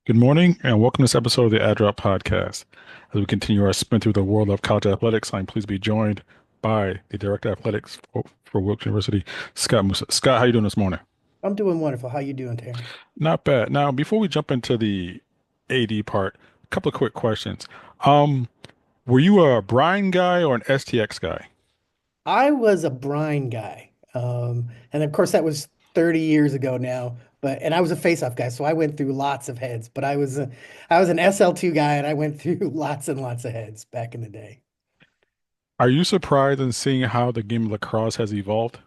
Good morning, and welcome to this episode of the Ad Drop Podcast. As we continue our spin through the world of college athletics, I'm pleased to be joined by the Director of Athletics for Wilkes University, Scott Musa. Scott, how you doing this morning? I'm doing wonderful. How you doing, Terrance? Not bad. Now, before we jump into the AD part, a couple of quick questions. Um, were you a Brine guy or an STX guy? I was a brine guy. And of course that was 30 years ago now, and I was a face-off guy, so I went through lots of heads, but I was an SL2 guy and I went through lots and lots of heads back in the day. Are you surprised in seeing how the game of lacrosse has evolved?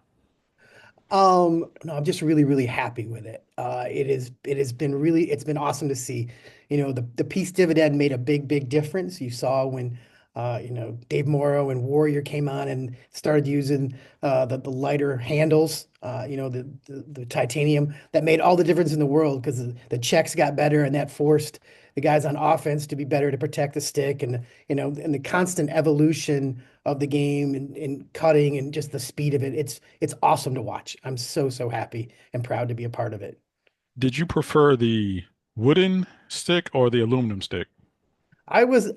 No, I'm just really, really happy with it. It has been really, it's been awesome to see. The peace dividend made a big, big difference. You saw when, Dave Morrow and Warrior came on and started using the lighter handles, the titanium. That made all the difference in the world because the checks got better and that forced the guys on offense to be better to protect the stick and the constant evolution of the game and cutting and just the speed of it. It's awesome to watch. I'm so happy and proud to be a part of it. Did you prefer the wooden stick or the aluminum stick? I was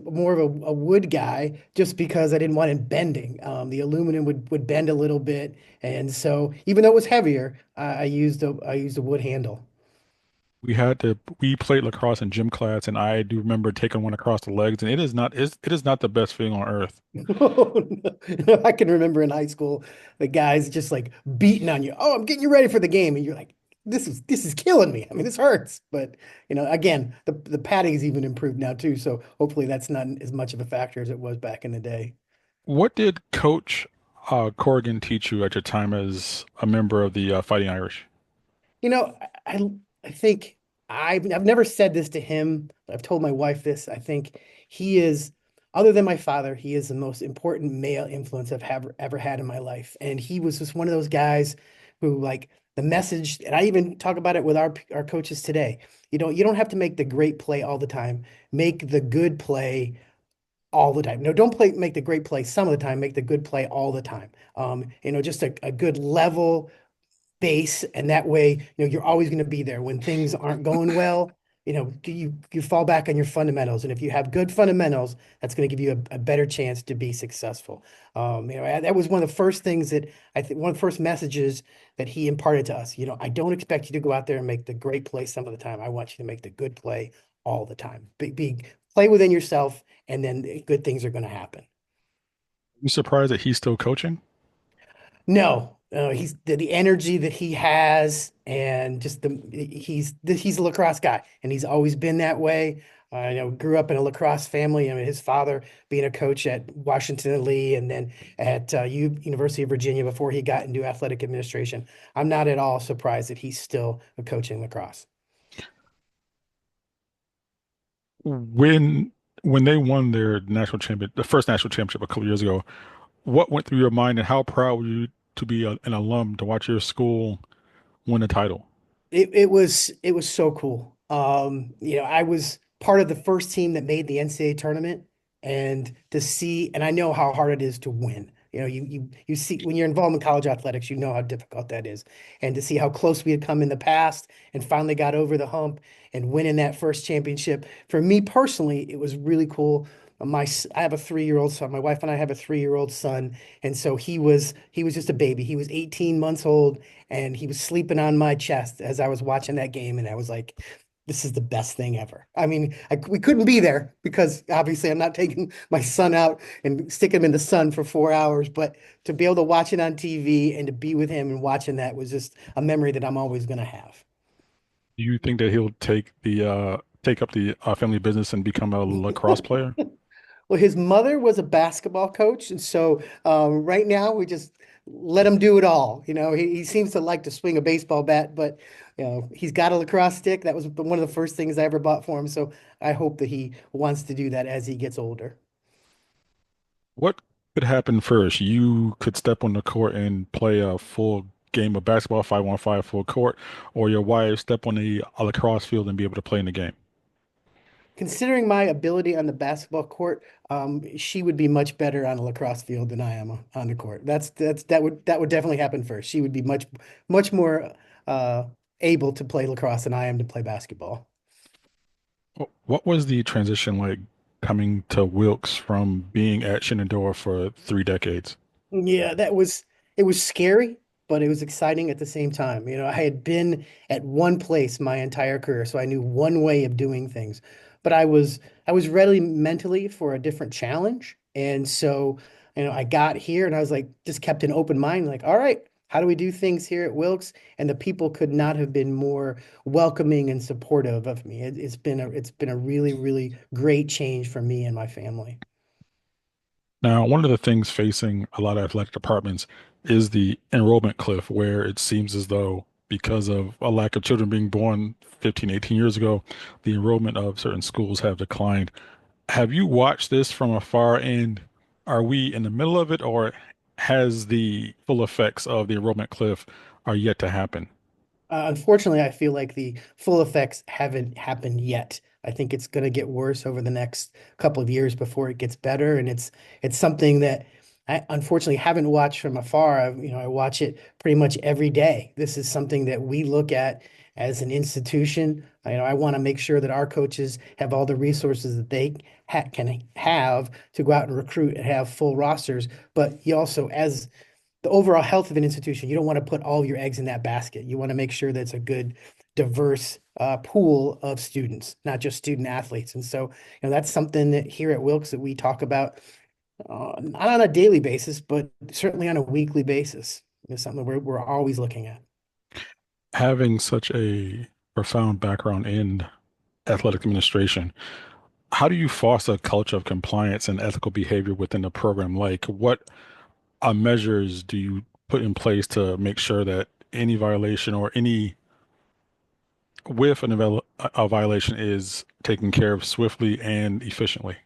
more of a wood guy just because I didn't want it bending. The aluminum would bend a little bit, and so even though it was heavier, I used a wood handle. We played lacrosse in gym class, and I do remember taking one across the legs, and it is not the best feeling on earth. Oh, no. I can remember in high school the guys just like beating on you. Oh, I'm getting you ready for the game, and you're like, this is killing me. I mean, this hurts. But again, the padding's even improved now too. So hopefully that's not as much of a factor as it was back in the day. What did Coach Corrigan teach you at your time as a member of the Fighting Irish? You know, I I think I've never said this to him, but I've told my wife this. I think he is, other than my father, he is the most important male influence I've ever had in my life. And he was just one of those guys who like the message, and I even talk about it with our coaches today. You don't have to make the great play all the time. Make the good play all the time. No, don't make the great play some of the time, make the good play all the time. Just a good level base, and that way, you're always going to be there when things aren't going well. You fall back on your fundamentals, and if you have good fundamentals, that's going to give you a better chance to be successful. That was one of the first things that I think one of the first messages that he imparted to us. I don't expect you to go out there and make the great play some of the time. I want you to make the good play all the time. Play within yourself, and then good things are going to happen. You surprised that he's still coaching? No, he's the energy that he has, and just he's a lacrosse guy, and he's always been that way. Grew up in a lacrosse family. I mean, his father being a coach at Washington and Lee, and then at University of Virginia before he got into athletic administration. I'm not at all surprised that he's still a coach in lacrosse. When when they won their national champion, the first national championship a couple years ago, what went through your mind, and how proud were you to be an alum to watch your school win a title? It was so cool. I was part of the first team that made the NCAA tournament, and I know how hard it is to win. You see when you're involved in college athletics, you know how difficult that is. And to see how close we had come in the past and finally got over the hump and winning that first championship. For me personally, it was really cool. I have a 3-year-old son. My wife and I have a 3-year-old son, and so he was just a baby. He was 18 months old, and he was sleeping on my chest as I was watching that game, and I was like, this is the best thing ever. I mean, we couldn't be there because obviously I'm not taking my son out and sticking him in the sun for 4 hours, but to be able to watch it on TV and to be with him and watching that was just a memory that I'm always going to have. Do you think that he'll take up the family business and become a lacrosse player? Well, his mother was a basketball coach, and so right now we just let him do it all. He seems to like to swing a baseball bat, but he's got a lacrosse stick. That was one of the first things I ever bought for him. So I hope that he wants to do that as he gets older. What could happen first? You could step on the court and play a full game of basketball, 5-on-5 full court, or your wife step on a lacrosse field and be able to play in the game. Considering my ability on the basketball court, she would be much better on a lacrosse field than I am on the court. That would definitely happen first. She would be much more uh, able to play lacrosse than I am to play basketball. What was the transition like coming to Wilkes from being at Shenandoah for 3 decades? Yeah, that was it was scary, but it was exciting at the same time. I had been at one place my entire career, so I knew one way of doing things. But I was ready mentally for a different challenge. And so, I got here and I was like just kept an open mind, like, all right, how do we do things here at Wilkes? And the people could not have been more welcoming and supportive of me. It's been a really, really great change for me and my family. Now, one of the things facing a lot of athletic departments is the enrollment cliff, where it seems as though because of a lack of children being born 15, 18 years ago, the enrollment of certain schools have declined. Have you watched this from afar, and are we in the middle of it, or has the full effects of the enrollment cliff are yet to happen? Unfortunately, I feel like the full effects haven't happened yet. I think it's going to get worse over the next couple of years before it gets better, and it's something that I unfortunately haven't watched from afar. I watch it pretty much every day. This is something that we look at as an institution. I want to make sure that our coaches have all the resources that they can have to go out and recruit and have full rosters. But you also, as the overall health of an institution, you don't want to put all your eggs in that basket. You want to make sure that it's a good, diverse pool of students, not just student athletes. And so, that's something that here at Wilkes that we talk about, not on a daily basis, but certainly on a weekly basis. It's something we're always looking at. Having such a profound background in athletic administration, how do you foster a culture of compliance and ethical behavior within the program? Like, what measures do you put in place to make sure that any violation or any with a violation is taken care of swiftly and efficiently?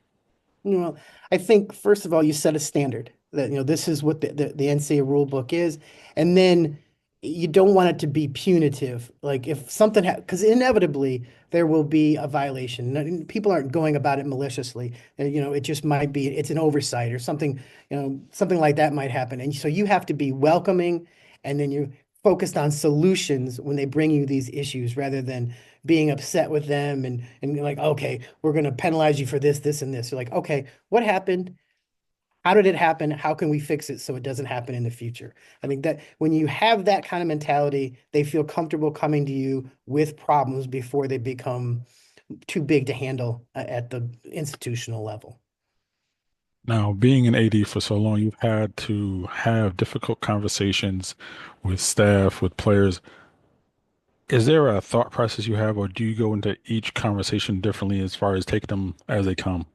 Well, I think first of all, you set a standard that this is what the NCAA rule book is, and then you don't want it to be punitive. Like if something because inevitably there will be a violation. People aren't going about it maliciously. It just might be it's an oversight or something. Something like that might happen, and so you have to be welcoming, and then you focused on solutions when they bring you these issues rather than being upset with them and you're like, okay, we're going to penalize you for this, this, and this. You're like, okay, what happened? How did it happen? How can we fix it so it doesn't happen in the future? I think that when you have that kind of mentality, they feel comfortable coming to you with problems before they become too big to handle at the institutional level. Now, being an AD for so long, you've had to have difficult conversations with staff, with players. Is there a thought process you have, or do you go into each conversation differently as far as taking them as they come?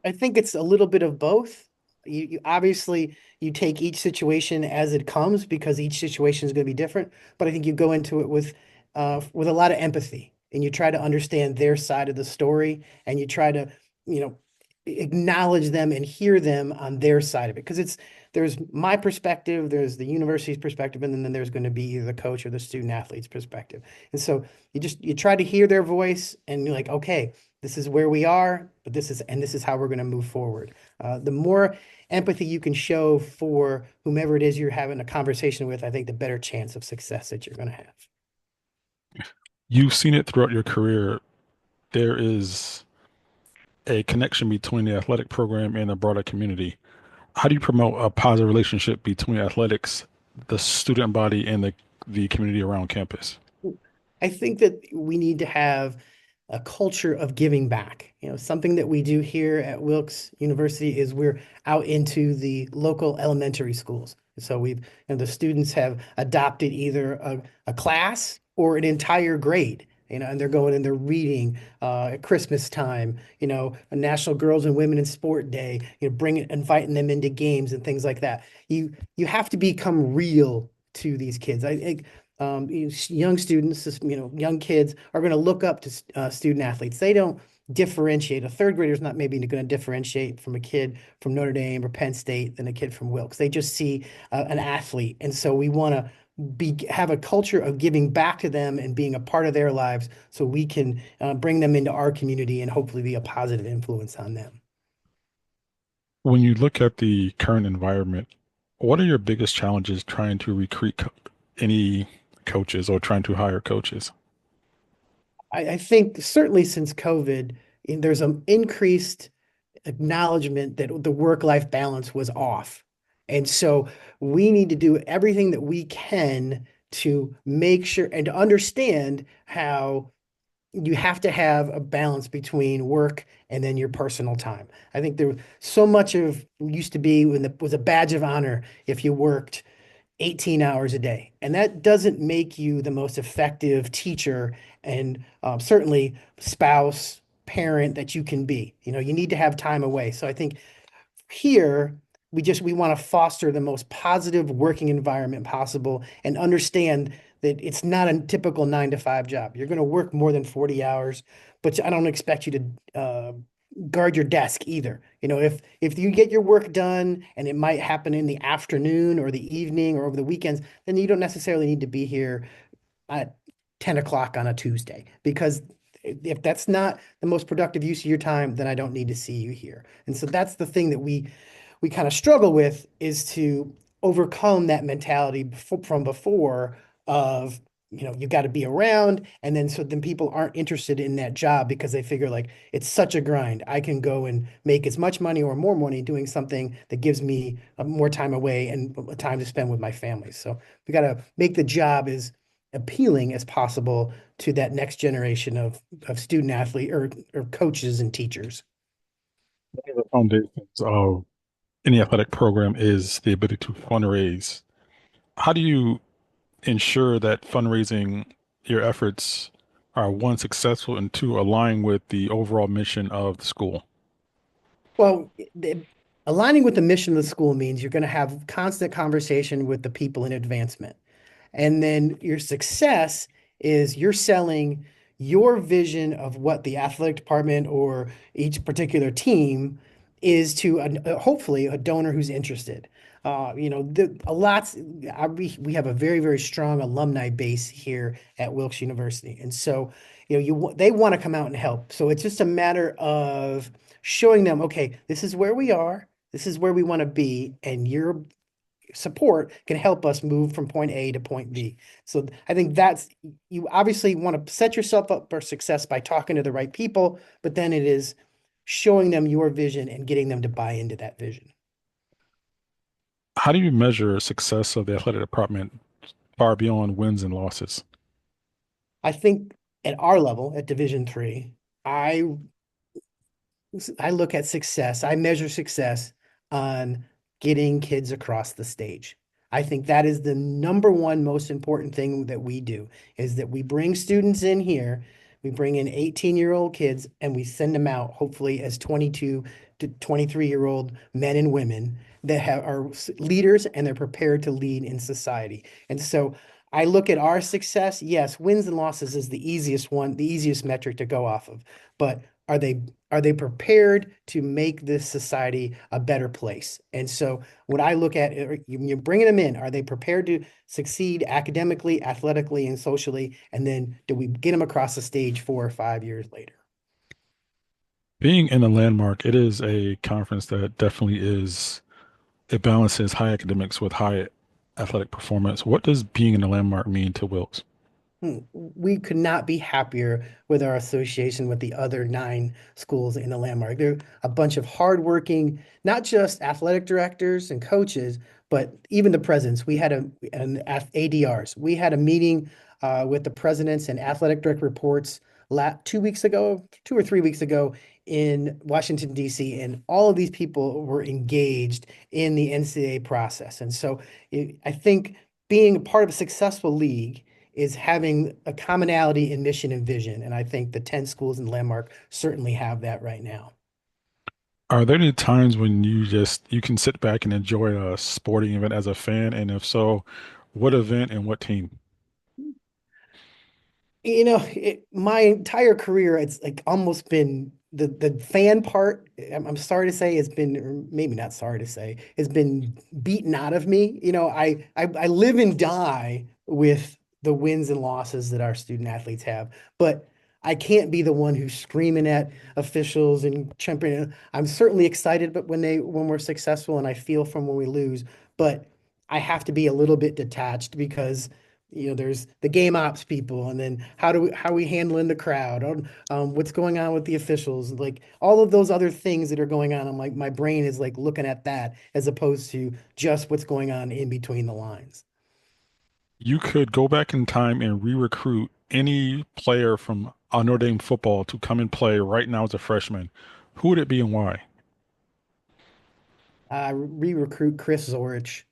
I think it's a little bit of both. You obviously you take each situation as it comes because each situation is going to be different. But I think you go into it with a lot of empathy and you try to understand their side of the story and you try to, you know, acknowledge them and hear them on their side of it. Because there's my perspective, there's the university's perspective, and then there's going to be either the coach or the student athlete's perspective. And so you try to hear their voice and you're like, okay, this is where we are, but this is how we're going to move forward. The more empathy you can show for whomever it is you're having a conversation with, I think the better chance of success that you're going to have. You've seen it throughout your career. There is a connection between the athletic program and the broader community. How do you promote a positive relationship between athletics, the student body, and the community around campus? I think that we need to have a culture of giving back. Something that we do here at Wilkes University is we're out into the local elementary schools. So the students have adopted either a class or an entire grade. And they're going and they're reading at Christmas time, a National Girls and Women in Sport Day, inviting them into games and things like that. You have to become real to these kids. I think young students, young kids are going to look up to student athletes. They don't differentiate. A third grader is not maybe going to differentiate from a kid from Notre Dame or Penn State than a kid from Wilkes. They just see an athlete, and so we want to have a culture of giving back to them and being a part of their lives, so we can bring them into our community and hopefully be a positive influence on them. When you look at the current environment, what are your biggest challenges trying to recruit any coaches or trying to hire coaches? I think certainly since COVID, there's an increased acknowledgement that the work-life balance was off. And so we need to do everything that we can to make sure and to understand how you have to have a balance between work and then your personal time. I think there was so much of used to be when it was a badge of honor if you worked 18 hours a day. And that doesn't make you the most effective teacher and certainly spouse, parent that you can be. You need to have time away. So I think here we want to foster the most positive working environment possible and understand that it's not a typical 9 to 5 job. You're going to work more than 40 hours, but I don't expect you to guard your desk either. If you get your work done and it might happen in the afternoon or the evening or over the weekends, then you don't necessarily need to be here at 10 o'clock on a Tuesday because if that's not the most productive use of your time, then I don't need to see you here. And so that's the thing that we kind of struggle with is to overcome that mentality from before of you got to be around, and then so then people aren't interested in that job because they figure like it's such a grind. I can go and make as much money or more money doing something that gives me more time away and time to spend with my family. So we got to make the job as appealing as possible to that next generation of student athlete or coaches and teachers. One of the foundations of any athletic program is the ability to fundraise. How do you ensure that fundraising, your efforts are one, successful, and two, align with the overall mission of the school? Well, aligning with the mission of the school means you're going to have constant conversation with the people in advancement. And then your success is you're selling your vision of what the athletic department or each particular team is to hopefully a donor who's interested. A lot. We have a very, very strong alumni base here at Wilkes University, and so they want to come out and help. So it's just a matter of showing them, okay, this is where we are, this is where we want to be, and your support can help us move from point A to point B. So I think you obviously want to set yourself up for success by talking to the right people, but then it is showing them your vision and getting them to buy into that vision. How do you measure success of the athletic department far beyond wins and losses? I think at our level, at Division 3, I I look at success, I measure success on getting kids across the stage. I think that is the number one most important thing that we do is that we bring students in here, we bring in 18-year-old kids and we send them out hopefully as 22 to 23-year-old men and women that are leaders and they're prepared to lead in society. And so I look at our success, yes, wins and losses is the easiest one, the easiest metric to go off of. But are they are they prepared to make this society a better place? And so what I look at, you're bringing them in, are they prepared to succeed academically, athletically, and socially? And then do we get them across the stage 4 or 5 years later? Being in a landmark, it is a conference that definitely is, it balances high academics with high athletic performance. What does being in a landmark mean to Wilkes? We could not be happier with our association with the other 9 schools in the landmark. They're a bunch of hardworking, not just athletic directors and coaches, but even the presidents. We had an ADRs. We had a meeting with the presidents and athletic direct reports 2 weeks ago, 2 or 3 weeks ago in Washington, D.C., and all of these people were engaged in the NCAA process. And so I think being a part of a successful league is having a commonality in mission and vision. And I think the 10 schools in Landmark certainly have that right now. Are there any times when you can sit back and enjoy a sporting event as a fan? And if so, what event and what team? My entire career, it's like almost been the fan part. I'm sorry to say, has been, or maybe not sorry to say, has been beaten out of me. I live and die with the wins and losses that our student athletes have, but I can't be the one who's screaming at officials and championing. I'm certainly excited, but when we're successful, and I feel from when we lose, but I have to be a little bit detached because there's the game ops people, and then how we handling the crowd, what's going on with the officials, like all of those other things that are going on. I'm like, my brain is like looking at that as opposed to just what's going on in between the lines. You could go back in time and re-recruit any player from Notre Dame football to come and play right now as a freshman. Who would it be and why? Re-recruit Chris Zorich.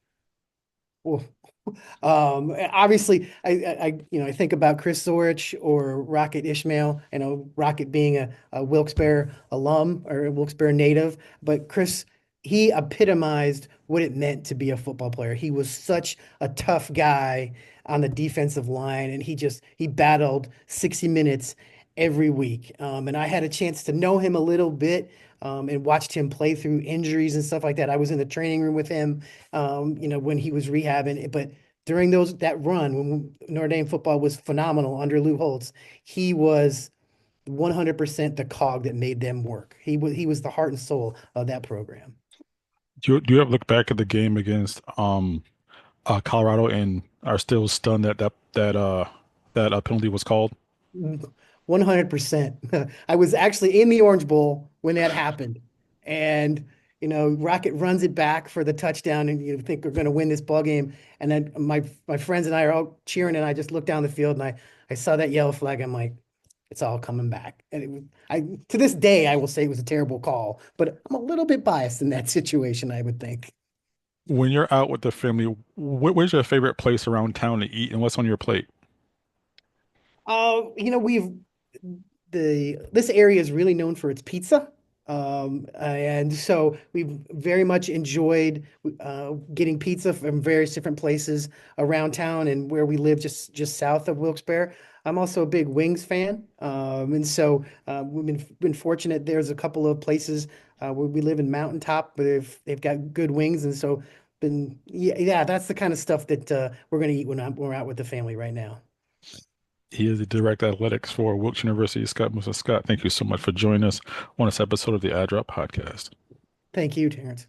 Obviously, I think about Chris Zorich or Rocket Ishmael. I know Rocket being a Wilkes-Barre alum or a Wilkes-Barre native, but Chris, he epitomized what it meant to be a football player. He was such a tough guy on the defensive line, and he battled 60 minutes every week. And I had a chance to know him a little bit. And watched him play through injuries and stuff like that. I was in the training room with him, when he was rehabbing. But during that run when Notre Dame football was phenomenal under Lou Holtz, he was 100% the cog that made them work. He was the heart and soul of that program. Do you ever look back at the game against Colorado and are still stunned that penalty was called? 100%. I was actually in the Orange Bowl when that happened. And, Rocket runs it back for the touchdown, and you think we're going to win this ball game. And then my friends and I are all cheering, and I just look down the field and I saw that yellow flag. I'm like, it's all coming back. And to this day, I will say it was a terrible call, but I'm a little bit biased in that situation, I would think. When you're out with the family, where's your favorite place around town to eat and what's on your plate? We've this area is really known for its pizza. And so we've very much enjoyed getting pizza from various different places around town and where we live just south of Wilkes-Barre. I'm also a big wings fan. And so we've been fortunate. There's a couple of places where we live in Mountaintop, but they've got good wings. And so yeah, that's the kind of stuff that we're going to eat when we're out with the family right now. He is the director of athletics for Wilkes University, Scott Musa. Scott, thank you so much for joining us on this episode of the Ad Drop Podcast. Thank you, Terrance.